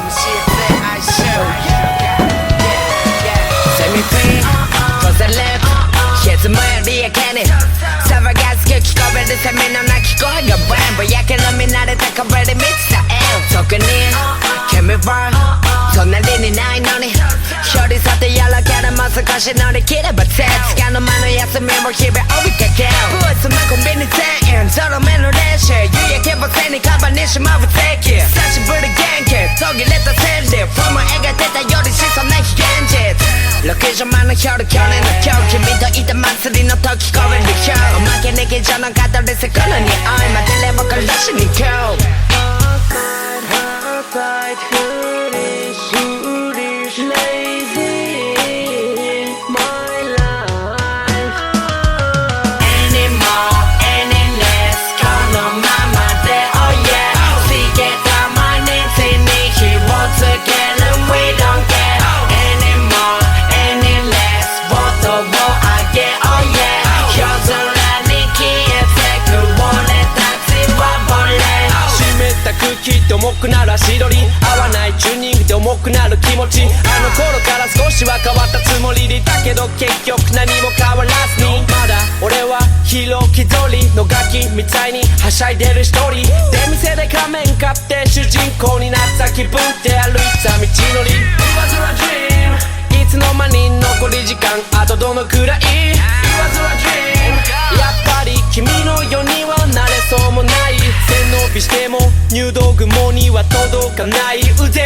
もしれない相性 Set me free, close the lip 歪むよりやけに騒がすく聞こえるセミの鳴き声がバンぼやけの見慣れた壁で満ちた円特に君は隣にないのに一人さてやらけでも少し乗り切れば手つかの間の休みも日々追いかけブーツのコンビニ店員ゾロ目の練習夕焼けぼせにカバンにしまう敵久しぶり元気途切れた戦力フォーム描いてたよりしそうな非現実6畳間の夜去年の今日君といた祭りの時超える今日おまけに劇場の語りせこの匂い待てれば殺しに行こう重くなる足取り合わないチューニングで重くなる気持ちあの頃から少しは変わったつもりでいたけど結局何も変わらずにまだ俺はヒーロー気取りのガキみたいにはしゃいでる一人出店で仮面買って主人公になった気分で歩いた道のり It was a dream いつの間に残り時間あとどのくらい It was a dream やっぱり君のようにはなれそうもない背伸びしても入道雲には届かない腕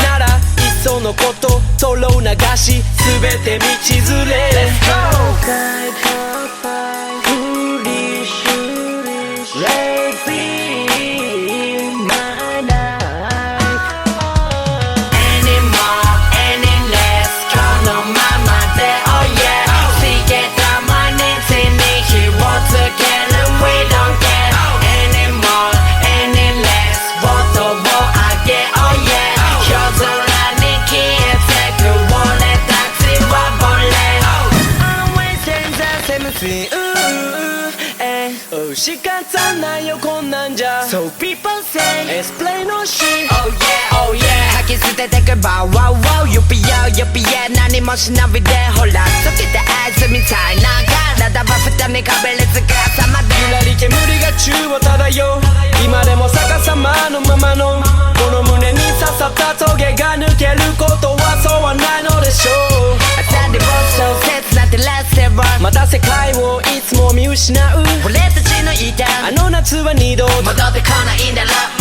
ならいっそのこと泥流し全て道連れ Let's go! Oh 仕方ないよこんなんじゃ So people say Explain no shit Oh yeah, oh yeah 吐き捨ててくば Wow wow 指よ指へ何もしないでほら溶けたアイスみたいな体は蓋にかべれつかさまでゆらり煙が宙を漂う今でも逆さまのままのこの胸に刺さったトゲが抜けることはそうはないのでしょう当たりを小説なんてラステはまた世界をいつも見失う俺たちのいたあの夏は二度戻ってこないんだろう